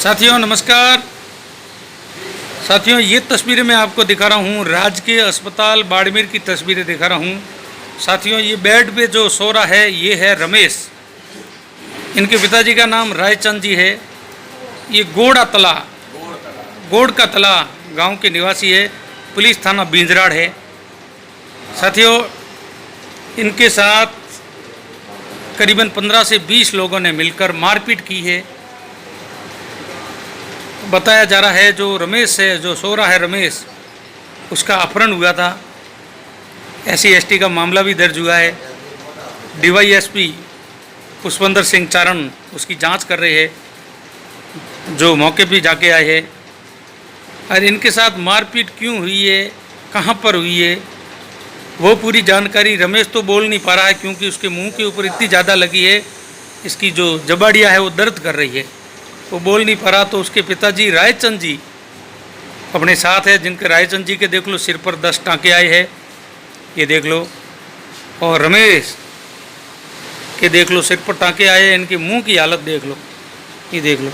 साथियों नमस्कार। साथियों ये तस्वीरें मैं आपको दिखा रहा हूँ, राजकीय अस्पताल बाड़मेर की तस्वीरें दिखा रहा हूँ। साथियों ये बेड पे जो सो रहा है ये है रमेश। इनके पिताजी का नाम रायचंद जी है। ये गोड़ का तला गांव के निवासी है। पुलिस थाना बिंजराड़ है। साथियों इनके साथ करीबन 15 से 20 लोगों ने मिलकर मारपीट की है। बताया जा रहा है जो रमेश है, जो सो रहा है रमेश, उसका अपहरण हुआ था। SC/ST का मामला भी दर्ज हुआ है। DYSP पुष्पेंद्र सिंह चारण उसकी जांच कर रहे हैं, जो मौके पे जाके आए हैं। और इनके साथ मारपीट क्यों हुई है, कहां पर हुई है, वो पूरी जानकारी रमेश तो बोल नहीं पा रहा है, क्योंकि उसके मुंह के ऊपर इतनी ज़्यादा लगी है, इसकी जो जबाड़ियाँ है वो दर्द कर रही है, वो बोल नहीं पा रहा। तो उसके पिताजी रायचंद जी अपने साथ है, जिनके रायचंद जी के देख लो सिर पर 10 टाँके आए हैं, ये देख लो। और रमेश के देख लो सिर पर टाँके आए हैं। इनके मुंह की हालत देख लो, ये देख लो।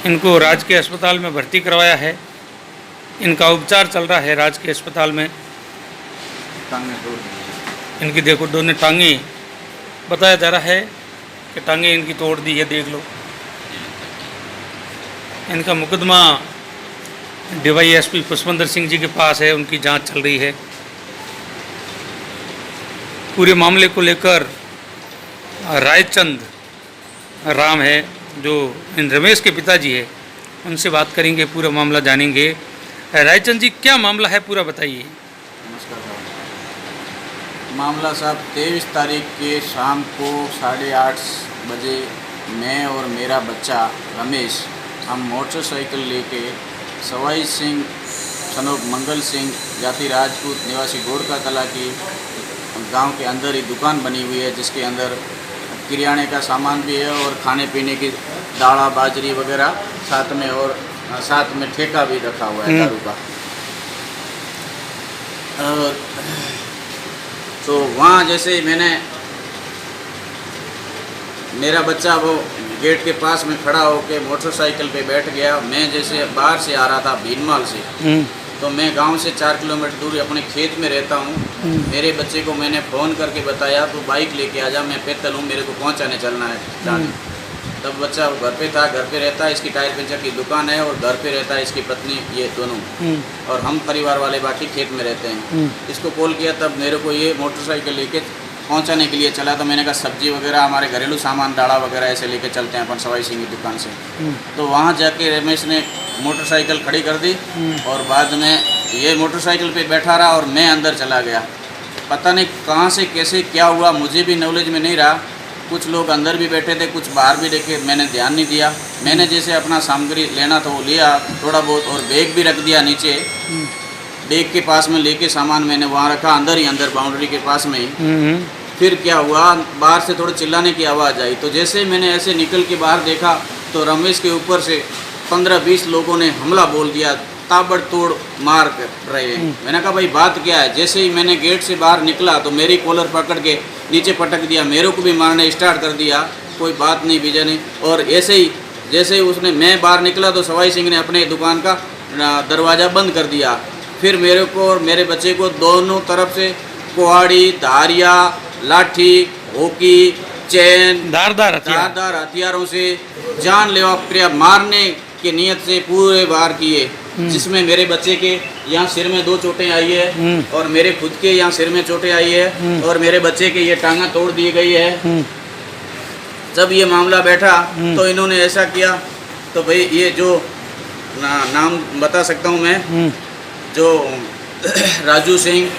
इनको राजकीय अस्पताल में भर्ती करवाया है। इनका उपचार चल रहा है राजकीय अस्पताल में। इनकी देखो दोनों टांगे, बताया जा रहा है कि टांगे इनकी तोड़ दी है, देख लो। इनका मुकदमा DYSP पुष्पेंद्र सिंह जी के पास है, उनकी जांच चल रही है। पूरे मामले को लेकर रायचंद राम है, जो इन रमेश के पिताजी है, उनसे बात करेंगे, पूरा मामला जानेंगे। रायचंद जी क्या मामला है पूरा बताइए। नमस्कार साहब। मामला साहब 23 तारीख के शाम को 8:30 बजे मैं और मेरा बच्चा रमेश हम मोटरसाइकिल लेके सवाई सिंह सनोक मंगल सिंह जाति राजपूत निवासी गोड़ का तला की गांव के अंदर ही दुकान बनी हुई है, जिसके अंदर किराने का सामान भी है और खाने पीने की दाढ़ा बाजरी वगैरह साथ में, और साथ में ठेका भी रखा हुआ है दारू का। तो वहाँ जैसे मैंने मेरा बच्चा वो गेट के पास में खड़ा होकर मोटरसाइकिल पे बैठ गया। मैं जैसे बाहर से आ रहा था भीनमाल से, तो मैं गांव से 4 किलोमीटर दूर अपने खेत में रहता हूँ। मेरे बच्चे को मैंने फ़ोन करके बताया तो बाइक लेके आ जा, मैं पैदल हूँ, मेरे को पहुँचाने चलना है। तब बच्चा घर पे था, घर पे रहता है, इसकी टायर पंचर की दुकान है, और घर पे रहता है इसकी पत्नी, ये दोनों, और हम परिवार वाले बाकी खेत में रहते हैं। इसको कॉल किया तब मेरे को ये मोटरसाइकिल लेके पहुंचाने के लिए चला। तो मैंने कहा सब्जी वगैरह हमारे घरेलू सामान दाढ़ा वगैरह ऐसे लेके चलते हैं अपन सवाई सिंह की दुकान से। तो वहाँ जाके रमेश ने मोटरसाइकिल खड़ी कर दी और बाद में ये मोटरसाइकिल पे बैठा रहा और मैं अंदर चला गया। पता नहीं कहाँ से कैसे क्या हुआ, मुझे भी नॉलेज में नहीं रहा। कुछ लोग अंदर भी बैठे थे, कुछ बाहर भी देखे, मैंने ध्यान नहीं दिया। मैंने जैसे अपना सामग्री लेना था वो लिया थोड़ा बहुत, और बैग भी रख दिया नीचे डेक के पास में, लेके सामान मैंने वहाँ रखा अंदर ही, अंदर बाउंड्री के पास में ही। फिर क्या हुआ, बाहर से थोड़ा चिल्लाने की आवाज़ आई। तो जैसे ही मैंने ऐसे निकल के बाहर देखा तो रमेश के ऊपर से 15-20 लोगों ने हमला बोल दिया, ताबड़तोड़ मार कर रहे हैं। मैंने कहा भाई बात क्या है। जैसे ही मैंने गेट से बाहर निकला तो मेरी कॉलर पकड़ के नीचे पटक दिया, मेरे को भी मारने स्टार्ट कर दिया। कोई बात नहीं बीजा नहीं। और ऐसे ही जैसे ही उसने, मैं बाहर निकला तो सवाई सिंह ने अपने दुकान का दरवाज़ा बंद कर दिया। फिर मेरे को और मेरे बच्चे को दोनों तरफ से कुहाड़ी, धारिया, लाठी, होकी, चैन, धारदार हथियारों से जानलेवा प्रहार मारने की नियत से पूरे वार किए, जिसमें मेरे बच्चे के यहाँ सिर में 2 चोटें आई है, और मेरे खुद के यहाँ सिर में चोटें आई है, और मेरे बच्चे के ये टांगा तोड़ दी गई है। जब ये मामला बैठा तो इन्होंने ऐसा किया। तो भाई ये जो नाम बता सकता हूँ मैं, जो राजू सिंह,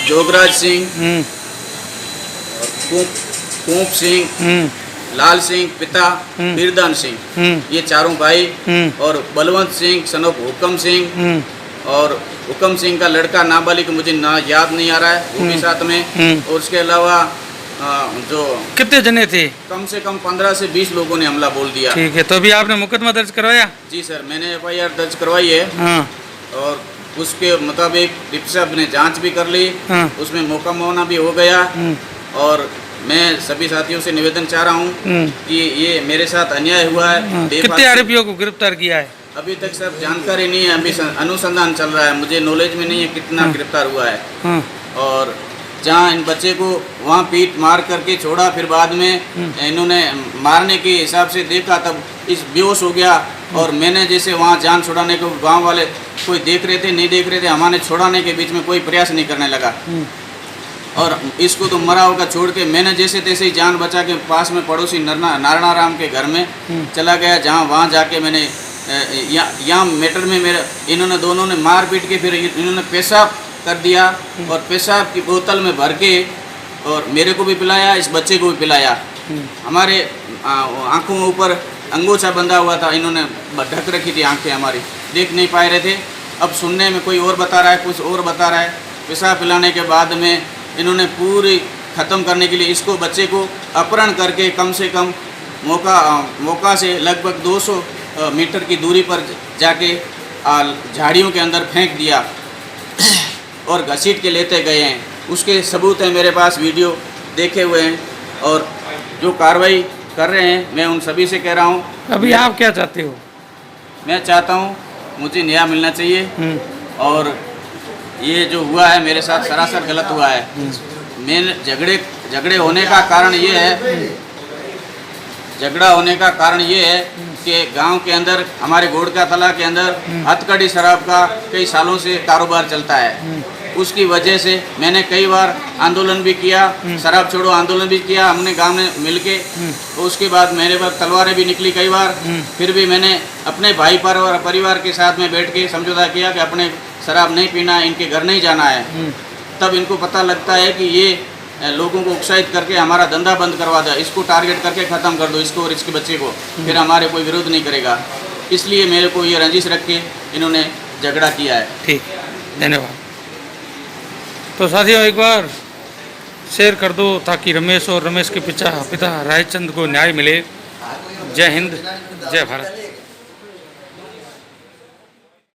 जोगराज सिंह, कूप सिंह, लाल सिंह पिता, बिरदान सिंह, ये चारों भाई, और बलवंत सिंह सनोक हुक्म सिंह, और हुक्म सिंह का लड़का नाबालिग मुझे ना याद नहीं आ रहा है, वो भी साथ में। और उसके अलावा जो कितने जने थे? कम से कम 15 से 20 लोगों ने हमला बोल दिया। ठीक है, तो अभी आपने मुकदमा दर्ज करवाया? जी सर, मैंने FIR दर्ज करवाई है। हाँ। और उसके मुताबिक डिप्टी साहब ने जांच भी कर ली। उसमें मौका मुआवना भी हो गया। और मैं सभी साथियों से निवेदन चाह रहा हूँ हम्म। कि ये मेरे साथ अन्याय हुआ है। बेबाक कितने से- आरोपियों को गिरफ्तार किया है? अभी तक सर जानकारी नहीं है, अभी अनुसंधान चल रहा है, मुझे नॉलेज में नहीं है कितना गिरफ्तार हुआ है। हाँ। और जहाँ इन बच्चे को वहाँ पीट मार करके छोड़ा, फिर बाद में इन्होंने मारने के हिसाब से देखा, तब इस बेहोश हो गया। और मैंने जैसे वहाँ जान छुड़ाने को गांव वाले कोई देख रहे थे नहीं देख रहे थे, हमारे छुड़ाने के बीच में कोई प्रयास नहीं करने लगा। और इसको तो मरा होगा छोड़ के मैंने जैसे तैसे ही जान बचा के पास में पड़ोसी नारायणाराम के घर में चला गया, जहाँ वहाँ जाके मैंने यहाँ मैटर में मेरे इन्होंने दोनों ने मार पीट के फिर इन्होंने पेशाब कर दिया और पेशाब की बोतल में भर के और मेरे को भी पिलाया, इस बच्चे को भी पिलाया। हमारे आंखों में ऊपर अंगूछा बंधा हुआ था, इन्होंने ढक रखी थी आंखें हमारी, देख नहीं पाए रहे थे। अब सुनने में कोई और बता रहा है, कुछ और बता रहा है। पेशाब पिलाने के बाद में इन्होंने पूरी ख़त्म करने के लिए इसको बच्चे को अपहरण करके कम से कम मौका से लगभग 200 मीटर की दूरी पर जाके झाड़ियों के अंदर फेंक दिया और घसीट के लेते गए हैं। उसके सबूत हैं मेरे पास, वीडियो देखे हुए हैं। और जो कार्रवाई कर रहे हैं मैं उन सभी से कह रहा हूँ, अभी आप क्या चाहते हो? मैं चाहता हूँ मुझे न्याय मिलना चाहिए। और ये जो हुआ है मेरे साथ सरासर गलत हुआ है। मैंने झगड़े होने का कारण ये है, झगड़ा होने का कारण ये है कि गांव के अंदर हमारे गोड़का तला के अंदर हथकड़ी शराब का कई सालों से कारोबार चलता है। उसकी वजह से मैंने कई बार आंदोलन भी किया, शराब छोड़ो आंदोलन भी किया हमने गांव में मिलके। उसके बाद मेरे पर तलवारें भी निकली कई बार, फिर भी मैंने अपने भाई पर और परिवार के साथ में बैठ के समझौता किया कि अपने शराब नहीं पीना है, इनके घर नहीं जाना है। तब इनको पता लगता है कि ये लोगों को उत्साहित करके हमारा धंधा बंद करवा दो, इसको टारगेट करके ख़त्म कर दो, इसको और इसके बच्चे को, फिर हमारे कोई विरोध नहीं करेगा। इसलिए मेरे को ये रंजिश रख के इन्होंने झगड़ा किया है। ठीक, धन्यवाद। तो साथियों एक बार शेयर कर दो ताकि रमेश और रमेश के पिता रायचंद को न्याय मिले। जय हिंद, जय भारत।